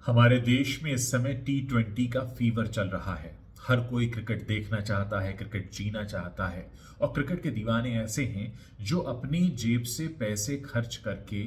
हमारे देश में इस समय T20 का फीवर चल रहा है। हर कोई क्रिकेट देखना चाहता है, क्रिकेट जीना चाहता है और क्रिकेट के दीवाने ऐसे हैं जो अपनी जेब से पैसे खर्च करके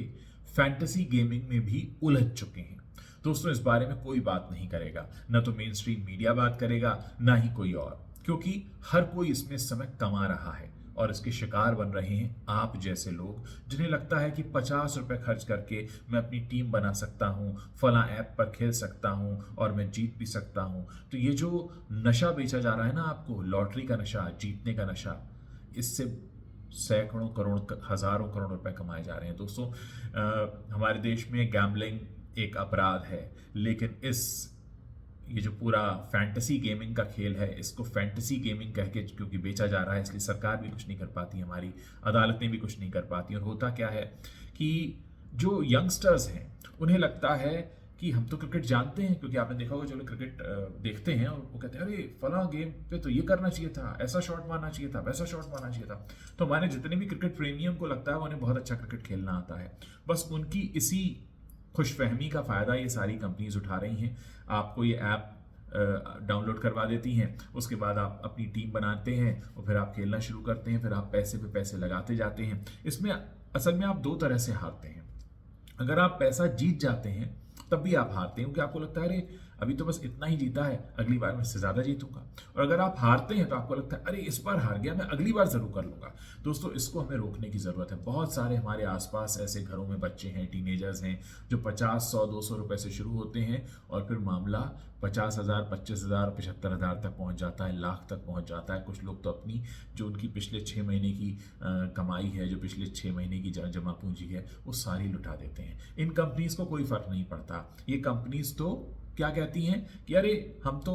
फैंटेसी गेमिंग में भी उलझ चुके हैं। दोस्तों, इस बारे में कोई बात नहीं करेगा, ना तो मेन स्ट्रीम मीडिया बात करेगा, ना ही कोई और, क्योंकि हर कोई इसमें इस समय कमा रहा है और इसके शिकार बन रहे हैं आप जैसे लोग, जिन्हें लगता है कि 50 रुपए खर्च करके मैं अपनी टीम बना सकता हूँ, फला ऐप पर खेल सकता हूँ और मैं जीत भी सकता हूँ। तो ये जो नशा बेचा जा रहा है ना आपको, लॉटरी का नशा, जीतने का नशा, इससे सैकड़ों करोड़, हजारों करोड़ रुपए कमाए जा रहे हैं। दोस्तों, हमारे देश में गैम्बलिंग एक अपराध है, लेकिन ये जो पूरा फैंटेसी गेमिंग का खेल है, इसको फैंटेसी गेमिंग कह के क्योंकि बेचा जा रहा है, इसलिए सरकार भी कुछ नहीं कर पाती, हमारी अदालतें भी कुछ नहीं कर पाती। और होता क्या है कि जो यंगस्टर्स हैं उन्हें लगता है कि हम तो क्रिकेट जानते हैं, क्योंकि आपने देखा होगा जो लोग क्रिकेट देखते हैं और वो कहते हैं अरे फला गेम पे तो ये करना चाहिए था, ऐसा शॉट मारना चाहिए था, वैसा शॉट मारना चाहिए था। तो हमारे जितने भी क्रिकेट प्रेमियों को लगता है उन्हें बहुत अच्छा क्रिकेट खेलना आता है। बस उनकी इसी खुशफहमी का फ़ायदा ये सारी कंपनीज उठा रही हैं। आपको ये ऐप डाउनलोड करवा देती हैं, उसके बाद आप अपनी टीम बनाते हैं और फिर आप खेलना शुरू करते हैं, फिर आप पैसे पे पैसे लगाते जाते हैं। इसमें असल में आप दो तरह से हारते हैं। अगर आप पैसा जीत जाते हैं तब भी आप हारते हैं, क्योंकि आपको लगता है अरे अभी तो बस इतना ही जीता है, अगली बार मैं इससे ज़्यादा जीतूंगा। और अगर आप हारते हैं तो आपको लगता है अरे इस बार हार गया, मैं अगली बार ज़रूर कर लूंगा। दोस्तों, इसको हमें रोकने की ज़रूरत है। बहुत सारे हमारे आसपास ऐसे घरों में बच्चे हैं, टीनेजर्स हैं, जो 50, 100, 200 रुपए से शुरू होते हैं और फिर मामला 50,000, 25,000, 75,000 तक पहुंच जाता है, लाख तक पहुंच जाता है। कुछ लोग तो अपनी जो उनकी पिछले 6 महीने की कमाई है, जो पिछले 6 महीने की जमा पूंजी है, वो सारी लुटा देते हैं। इन कंपनीज को कोई फर्क नहीं पड़ता। ये कंपनीज तो क्या कहती हैं कि अरे हम तो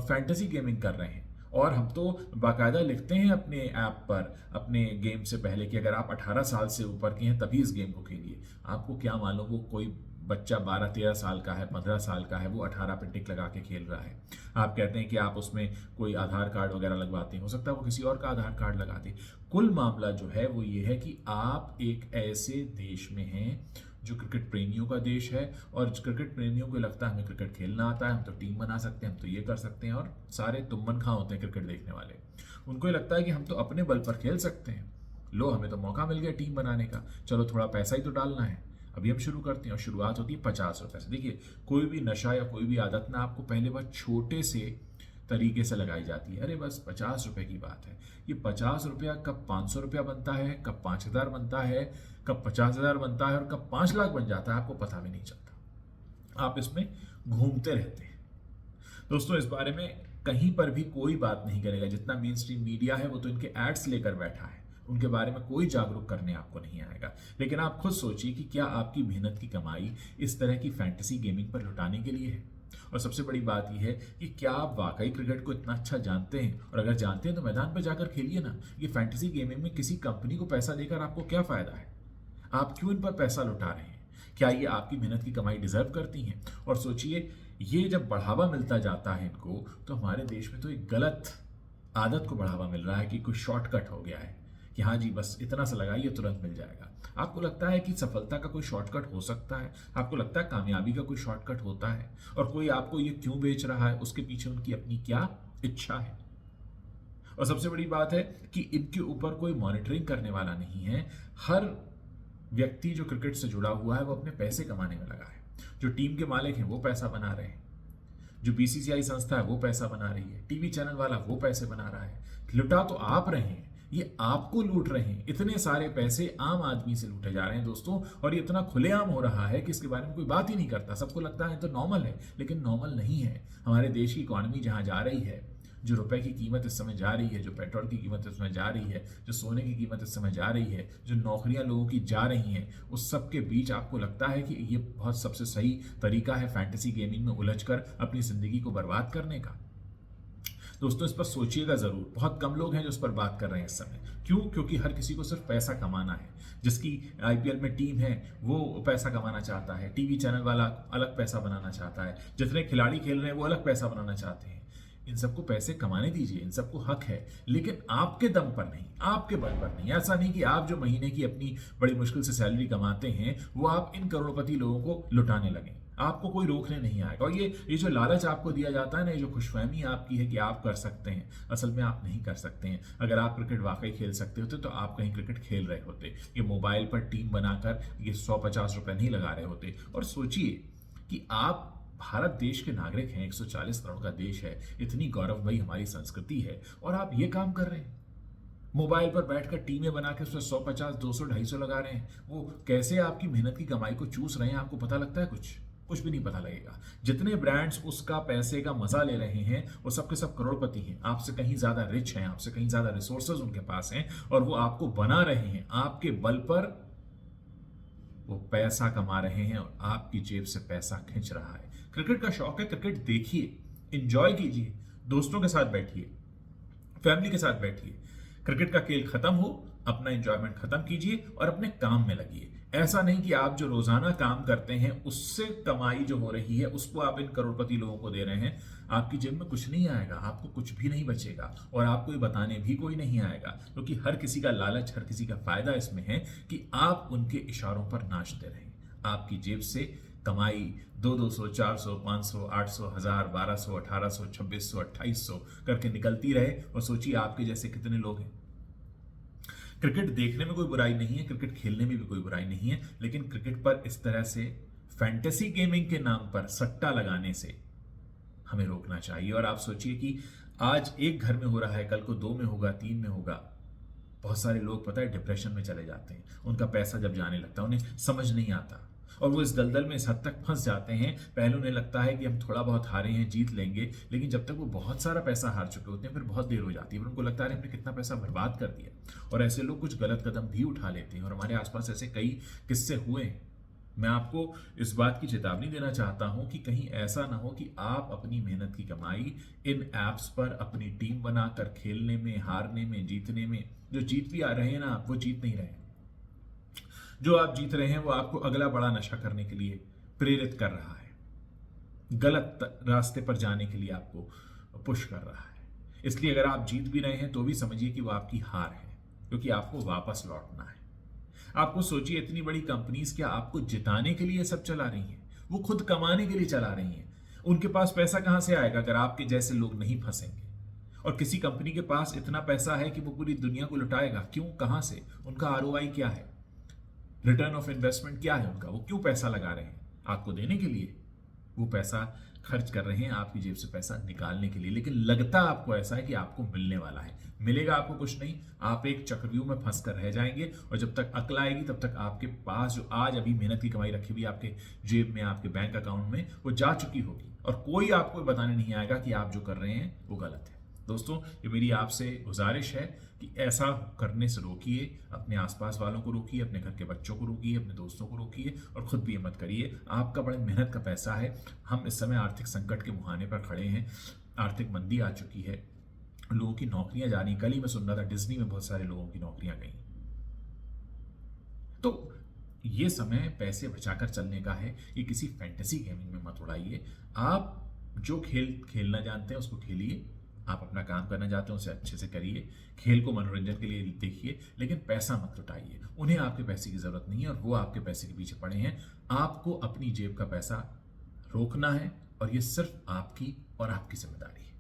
फैंटेसी गेमिंग कर रहे हैं, और हम तो बाकायदा लिखते हैं अपने ऐप पर, अपने गेम से पहले, कि अगर आप 18 साल से ऊपर के हैं तभी इस गेम को खेलिए। आपको क्या मालूम वो कोई बच्चा 12-13 साल का है, 15 साल का है, वो 18 पे टिक लगा के खेल रहा है। आप कहते हैं कि आप उसमें कोई आधार कार्ड वगैरह लगवाते हैं, हो सकता है वो किसी और का आधार कार्ड लगाते। कुल मामला जो है वो ये है कि आप एक ऐसे देश में हैं जो क्रिकेट प्रेमियों का देश है, और क्रिकेट प्रेमियों को लगता है हमें क्रिकेट खेलना आता है, हम तो टीम बना सकते हैं, हम तो ये कर सकते हैं, और सारे तुम्बन खां होते हैं क्रिकेट देखने वाले। उनको ये लगता है कि हम तो अपने बल पर खेल सकते हैं, लो हमें तो मौका मिल गया टीम बनाने का, चलो थोड़ा पैसा ही तो डालना है, अभी हम शुरू करते हैं। और शुरुआत होती है 50 रुपए से। देखिए, कोई भी नशा या कोई भी आदत ना आपको पहले बहुत छोटे से तरीके से लगाई जाती है। अरे बस 50 रुपए की बात है, ये 50 रुपया कब 500 रुपया बनता है, कब 5,000 बनता है, कब 50,000 बनता है और कब 5 लाख बन जाता है, आपको पता भी नहीं चलता। आप इसमें घूमते रहते हैं। दोस्तों, इस बारे में कहीं पर भी कोई बात नहीं करेगा। जितना मेन स्ट्रीम मीडिया है वो तो इनके एड्स लेकर बैठा है, उनके बारे में कोई जागरूक करने आपको नहीं आएगा। लेकिन आप खुद सोचिए कि क्या आपकी मेहनत की कमाई इस तरह की फैंटेसी गेमिंग पर लुटाने के लिए है? और सबसे बड़ी बात यह है कि क्या आप वाकई क्रिकेट को इतना अच्छा जानते हैं? और अगर जानते हैं तो मैदान पर जाकर खेलिए ना। ये फैंटेसी गेमिंग में किसी कंपनी को पैसा देकर आपको क्या फायदा है? आप क्यों इन पर पैसा लुटा रहे हैं? क्या ये आपकी मेहनत की कमाई डिजर्व करती हैं? और सोचिए, ये जब बढ़ावा मिलता जाता है इनको, तो हमारे देश में तो एक गलत आदत को बढ़ावा मिल रहा है कि कोई शॉर्टकट हो गया है कि हाँ जी बस इतना सा लगाइए तुरंत मिल जाएगा। आपको लगता है कि सफलता का कोई शॉर्टकट हो सकता है? आपको लगता है कामयाबी का कोई शॉर्टकट होता है? और कोई आपको ये क्यों बेच रहा है, उसके पीछे उनकी अपनी क्या इच्छा है? और सबसे बड़ी बात है कि इनके ऊपर कोई मॉनिटरिंग करने वाला नहीं है। हर व्यक्ति जो क्रिकेट से जुड़ा हुआ है वो अपने पैसे कमाने में लगा है। जो टीम के मालिक हैं वो पैसा बना रहे हैं, जो बीसीसीआई संस्था है वो पैसा बना रही है, टीवी चैनल वाला वो पैसे बना रहा है। लुटा तो आप रहे हैं, ये आपको लूट रहे हैं। इतने सारे पैसे आम आदमी से लूटे जा रहे हैं दोस्तों, और ये इतना खुलेआम हो रहा है कि इसके बारे में कोई बात ही नहीं करता। सबको लगता है तो नॉर्मल है, लेकिन नॉर्मल नहीं है। हमारे देश की इकॉनमी जहां जा रही है, जो रुपए की कीमत इस समय जा रही है, जो पेट्रोल की कीमत इस समय जा रही है, जो सोने की कीमत इस समय जा रही है, जो नौकरियां लोगों की जा रही हैं, उस सब के बीच आपको लगता है कि ये बहुत सबसे सही तरीका है फैंटेसी गेमिंग में उलझकर अपनी जिंदगी को बर्बाद करने का? दोस्तों, इस पर सोचिएगा जरूर। बहुत कम लोग हैं जो इस पर बात कर रहे हैं इस समय। क्यों? क्योंकि हर किसी को सिर्फ पैसा कमाना है। जिसकी आईपीएल में टीम है वो पैसा कमाना चाहता है, टीवी चैनल वाला अलग पैसा बनाना चाहता है, जितने खिलाड़ी खेल रहे हैं वो अलग पैसा बनाना चाहते हैं। इन सबको पैसे कमाने दीजिए, इन सबको हक है, लेकिन आपके दम पर नहीं, आपके बल पर नहीं। ऐसा नहीं कि आप जो महीने की अपनी बड़ी मुश्किल से सैलरी कमाते हैं वो आप इन करोड़पति लोगों को लुटाने लगें। आपको कोई रोकने नहीं आएगा। और ये जो लालच आपको दिया जाता है ना, ये जो खुशफहमी आपकी है कि आप कर सकते हैं, असल में आप नहीं कर सकते हैं। अगर आप क्रिकेट वाकई खेल सकते होते तो आप कहीं क्रिकेट खेल रहे होते। ये मोबाइल पर टीम बनाकर ये 150 रुपए नहीं लगा रहे होते। और सोचिए कि आप भारत देश के नागरिक हैं, 140 करोड़ का देश है, इतनी गौरवमयी हमारी संस्कृति है, और आप ये काम कर रहे हैं। मोबाइल पर बैठकर टीमें बना के उसमें 150, 200, 250 लगा रहे हैं। वो कैसे आपकी मेहनत की कमाई को चूस रहे हैं, आपको पता लगता है? कुछ भी नहीं पता लगेगा। जितने ब्रांड्स उसका पैसे का मजा ले रहे हैं वो सब के सब करोड़पति हैं, आपसे कहीं ज्यादा रिच हैं, आपसे कहीं ज्यादा रिसोर्सेज उनके पास हैं, और वो आपको बना रहे हैं। आपके बल पर वो पैसा कमा रहे हैं और आपकी जेब से पैसा खींच रहा है। क्रिकेट का शौक है, क्रिकेट देखिए, एंजॉय कीजिए, दोस्तों के साथ बैठिए, फैमिली के साथ बैठिए। क्रिकेट का खेल खत्म हो, अपना एंजॉयमेंट खत्म कीजिए और अपने काम में लगिए। ऐसा नहीं कि आप जो रोजाना काम करते हैं उससे कमाई जो हो रही है उसको आप इन करोड़पति लोगों को दे रहे हैं। आपकी जेब में कुछ नहीं आएगा, आपको कुछ भी नहीं बचेगा, और आपको ये बताने भी कोई नहीं आएगा, क्योंकि हर किसी का लालच, हर किसी का फायदा इसमें है कि आप उनके इशारों पर नाचते रहें। आपकी जेब से कमाई 200, 400, 500, 800, 1000, 1200, 1800, 2600, 2800 करके निकलती रहे। और सोचिए आपके जैसे कितने लोग हैं। क्रिकेट देखने में कोई बुराई नहीं है, क्रिकेट खेलने में भी कोई बुराई नहीं है, लेकिन क्रिकेट पर इस तरह से फैंटेसी गेमिंग के नाम पर सट्टा लगाने से हमें रोकना चाहिए। और आप सोचिए कि आज एक घर में हो रहा है, कल को 2 में होगा, 3 में होगा। बहुत सारे लोग पता है डिप्रेशन में चले जाते हैं, उनका पैसा जब जाने लगता है, उन्हें समझ नहीं आता, और वो इस दलदल में इस हद तक फंस जाते हैं। पहले उन्हें लगता है कि हम थोड़ा बहुत हारे हैं, जीत लेंगे, लेकिन जब तक वो बहुत सारा पैसा हार चुके होते हैं फिर बहुत देर हो जाती है, फिर उनको लगता है हमने कितना पैसा बर्बाद कर दिया। और ऐसे लोग कुछ गलत कदम भी उठा लेते हैं, और हमारे आसपास ऐसे कई किस्से हुए हैं। मैं आपको इस बात की चेतावनी देना चाहता हूं कि कहीं ऐसा ना हो कि आप अपनी मेहनत की कमाई इन ऐप्स पर अपनी टीम बनाकर खेलने में, हारने में, जीतने में, जो जीत भी आ रहे हैं ना, वो जीत नहीं रहे हैं। जो आप जीत रहे हैं वो आपको अगला बड़ा नशा करने के लिए प्रेरित कर रहा है, गलत रास्ते पर जाने के लिए आपको पुश कर रहा है। इसलिए अगर आप जीत भी रहे हैं तो भी समझिए कि वो आपकी हार है, क्योंकि आपको वापस लौटना है। आपको सोचिए, इतनी बड़ी कंपनीज क्या आपको जिताने के लिए सब चला रही हैं? वो खुद कमाने के लिए चला रही हैं। उनके पास पैसा कहां से आएगा अगर आपके जैसे लोग नहीं फंसेंगे? और किसी कंपनी के पास इतना पैसा है कि वो पूरी दुनिया को लुटाएगा, क्यों, कहां से? उनका आरओआई क्या है, रिटर्न ऑफ इन्वेस्टमेंट क्या है उनका? वो क्यों पैसा लगा रहे हैं? आपको देने के लिए? वो पैसा खर्च कर रहे हैं आपकी जेब से पैसा निकालने के लिए। लेकिन लगता आपको ऐसा है कि आपको मिलने वाला है, मिलेगा आपको कुछ नहीं। आप एक चक्रव्यूह में फंस कर रह जाएंगे, और जब तक अकल आएगी तब तक आपके पास जो आज अभी मेहनत की कमाई रखी हुई आपके जेब में, आपके बैंक अकाउंट में, वो जा चुकी होगी, और कोई आपको बताने नहीं आएगा कि आप जो कर रहे हैं वो गलत है। दोस्तों, ये मेरी आपसे गुजारिश है कि ऐसा करने से रोकिए, अपने आसपास वालों को रोकिए, अपने घर के बच्चों को रोकिए, अपने दोस्तों को रोकिए, और खुद भी ये मत करिए। आपका बड़े मेहनत का पैसा है। हम इस समय आर्थिक संकट के मुहाने पर खड़े हैं, आर्थिक मंदी आ चुकी है, लोगों की नौकरियां जा रही। कल ही मैं सुन रहा था डिज्नी में बहुत सारे लोगों की नौकरियां गई। तो ये समय पैसे बचाकर चलने का है, ये किसी फैंटेसी गेमिंग में मत उड़ाइए। आप जो खेल खेलना जानते हैं उसको खेलिए, आप अपना काम करना चाहते हैं उसे अच्छे से करिए, खेल को मनोरंजन के लिए देखिए, लेकिन पैसा मत लुटाइए। उन्हें आपके पैसे की जरूरत नहीं है, और वो आपके पैसे के पीछे पड़े हैं। आपको अपनी जेब का पैसा रोकना है, और ये सिर्फ आपकी और आपकी जिम्मेदारी है।